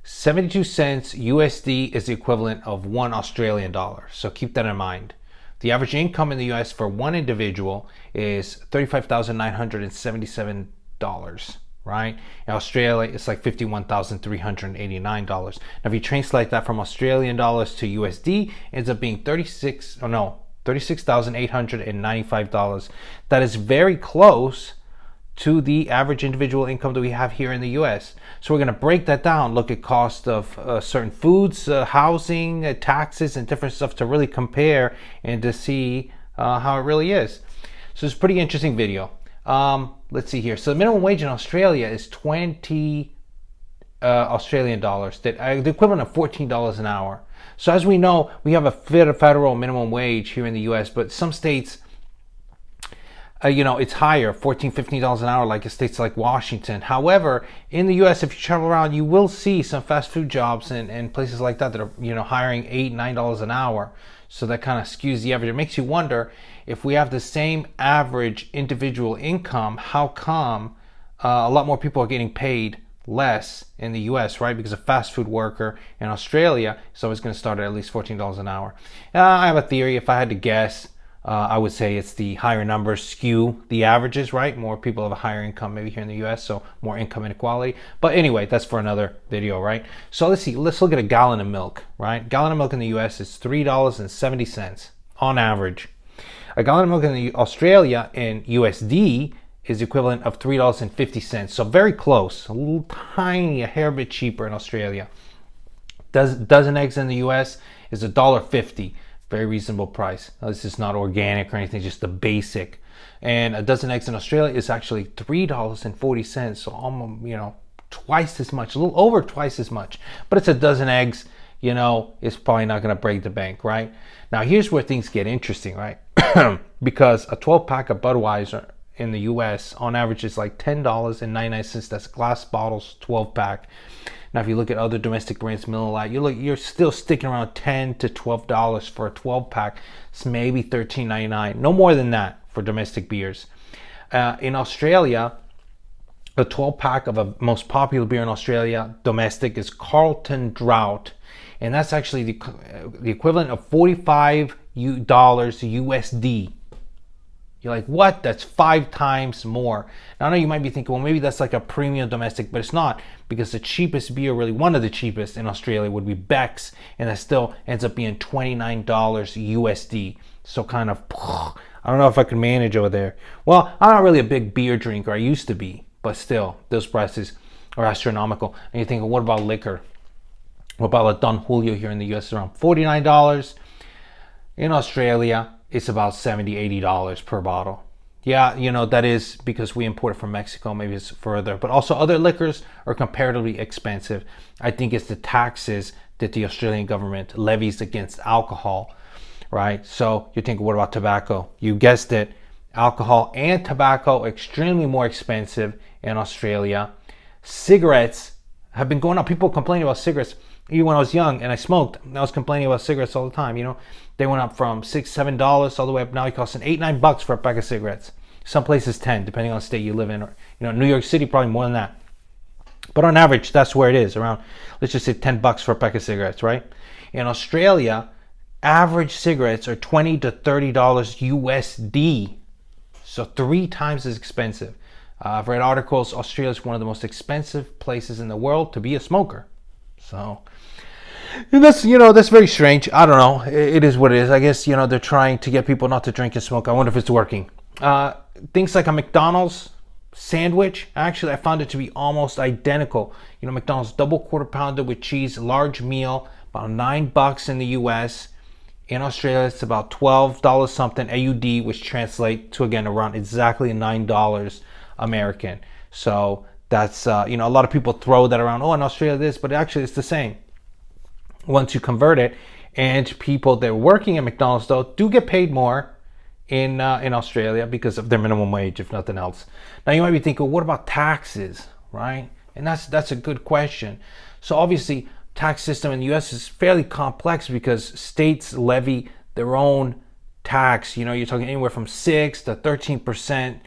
72 cents USD is the equivalent of $1 Australian. So keep that in mind. The average income in the US for one individual is $35,977, right? In Australia, it's like $51,389. Now, if you translate that from Australian dollars to USD, it ends up being $36,895. That is very close to the average individual income that we have here in the US. So we're going to break that down, look at cost of certain foods, housing, taxes, and different stuff to really compare and to see how it really is. So it's a pretty interesting video. Let's see here. So the minimum wage in Australia is 20 Australian dollars, the equivalent of $14 an hour. So as we know, we have a federal minimum wage here in the US, but some states, it's higher, $14, $15 an hour, like in states like Washington. However, in the US, if you travel around, you will see some fast food jobs and places like that are, hiring $8, $9 an hour. So that kind of skews the average. It makes you wonder, if we have the same average individual income, how come a lot more people are getting paid less in the US, right? Because a fast food worker in Australia is always going to start at least $14 an hour. I have a theory. If I had to guess, I would say it's the higher numbers skew the averages, right? More people have a higher income maybe here in the US, so more income inequality. But anyway, that's for another video, right? So let's see, let's look at a gallon of milk, right? Gallon of milk in the US is $3.70 on average. A gallon of milk in Australia in USD is equivalent of $3.50. So very close, a little tiny, a hair bit cheaper in Australia. Dozen eggs in the US is $1.50. Very reasonable price. Now, this is not organic or anything, just the basic. And a dozen eggs in Australia is actually $3.40. So almost, twice as much, a little over twice as much. But it's a dozen eggs, it's probably not going to break the bank, right? Now, here's where things get interesting, right? Because a 12-pack of Budweiser in the US on average is like $10.99. That's glass bottles, 12-pack. Now, if you look at other domestic brands, Miller Lite, you're still sticking around $10 to $12 for a 12-pack. It's maybe $13.99. No more than that for domestic beers. In Australia, the 12-pack of a most popular beer in Australia, domestic, is Carlton Drought. And that's actually the equivalent of $45 USD. You're like, what? That's 5 times more. Now, I know you might be thinking, well, maybe that's like a premium domestic, but it's not, because the cheapest beer, really one of the cheapest in Australia, would be Beck's, and that still ends up being $29 USD. So kind of, I don't know if I can manage over there. Well, I'm not really a big beer drinker. I used to be, but still, those prices are astronomical. And you're thinking, what about liquor? What about a Don Julio here in the US? Around $49. In Australia, it's about $70, $80 per bottle. Yeah, that is because we import it from Mexico. Maybe it's further. But also other liquors are comparatively expensive. I think it's the taxes that the Australian government levies against alcohol, right? So you're thinking, what about tobacco? You guessed it. Alcohol and tobacco extremely more expensive in Australia. Cigarettes have been going up. People complain about cigarettes. Even when I was young and I smoked, I was complaining about cigarettes all the time. They went up from $6, $7 all the way up. Now it costs $8, $9 for a pack of cigarettes. Some places 10, depending on the state you live in. Or New York City, probably more than that. But on average, that's where it is, around, let's just say $10 for a pack of cigarettes, right? In Australia, average cigarettes are $20 to $30 USD. So 3 times as expensive. I've read articles, Australia is one of the most expensive places in the world to be a smoker. So, and that's very strange. I don't know. It is what it is. I guess they're trying to get people not to drink and smoke. I wonder if it's working. Things like a McDonald's sandwich, actually, I found it to be almost identical. McDonald's double quarter pounder with cheese, large meal, about $9 in the US. In Australia, it's about $12 something AUD, which translate to, again, around exactly $9 American. So that's, a lot of people throw that around. Oh, in Australia this, but actually it's the same once you convert it. And people that are working at McDonald's, though, do get paid more in Australia because of their minimum wage, if nothing else. Now, you might be thinking, well, what about taxes, right? And that's a good question. So obviously, tax system in the U.S. is fairly complex because states levy their own tax. You're talking anywhere from 6 to 13%.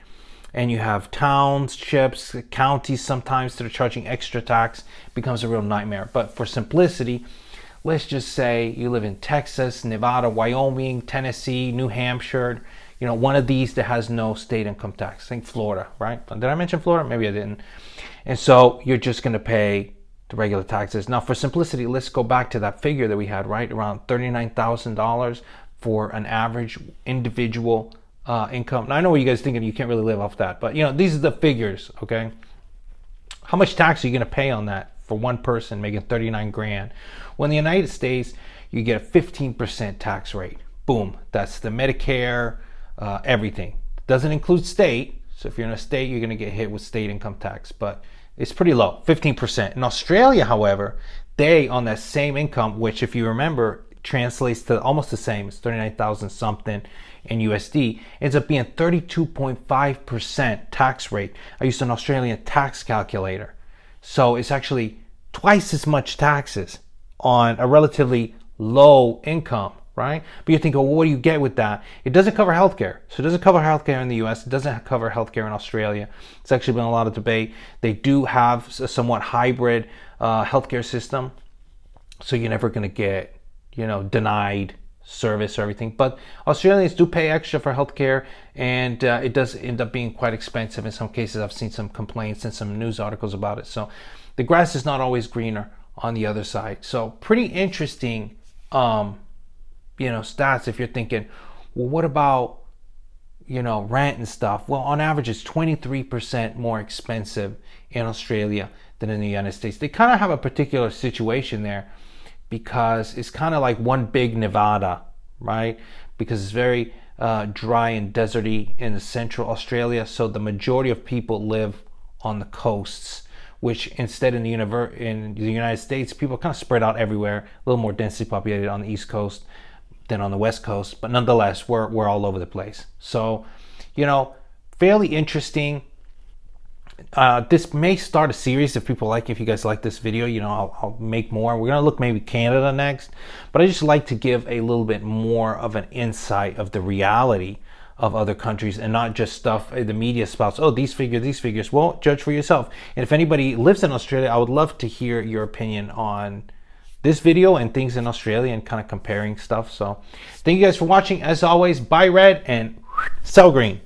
and you have townships, counties sometimes that are charging extra tax, it becomes a real nightmare. But for simplicity, let's just say you live in Texas, Nevada, Wyoming, Tennessee, New Hampshire, one of these that has no state income tax. Think Florida, right? Did I mention Florida? Maybe I didn't. And so you're just going to pay the regular taxes. Now, for simplicity, let's go back to that figure that we had, right? Around $39,000 for an average individual income. Now, I know what you guys thinking, you can't really live off that, but these are the figures, okay? How much tax are you going to pay on that for one person making 39 grand? Well, in the United States, you get a 15% tax rate. Boom. That's the Medicare, everything. Doesn't include state. So if you're in a state, you're going to get hit with state income tax, but it's pretty low, 15%. In Australia, however, they, on that same income, which if you remember, translates to almost the same, it's 39,000 something in USD, ends up being 32.5% tax rate. I used an Australian tax calculator. So it's actually twice as much taxes on a relatively low income, right? But you think, well, what do you get with that? It doesn't cover healthcare. So it doesn't cover healthcare in the US. It doesn't cover healthcare in Australia. It's actually been a lot of debate. They do have a somewhat hybrid healthcare system. So you're never going to get, denied service or everything. But Australians do pay extra for healthcare, and it does end up being quite expensive in some cases. I've seen some complaints and some news articles about it. So the grass is not always greener on the other side. So pretty interesting stats if you're thinking, well, what about, rent and stuff? Well, on average, it's 23% more expensive in Australia than in the United States. They kind of have a particular situation there because it's kind of like one big Nevada, right? Because it's very dry and deserty in central Australia. So the majority of people live on the coasts, which instead in the United States, people are kind of spread out everywhere, a little more densely populated on the East Coast than on the West Coast, but nonetheless, we're all over the place. So, fairly interesting. This may start a series if you guys like this video, I'll make more. We're gonna look maybe Canada next, but I just like to give a little bit more of an insight of the reality of other countries and not just stuff the media spouts. Oh, these figures. Well, judge for yourself. And if anybody lives in Australia, I would love to hear your opinion on this video and things in Australia and kind of comparing stuff. So thank you guys for watching. As always, buy red and sell green.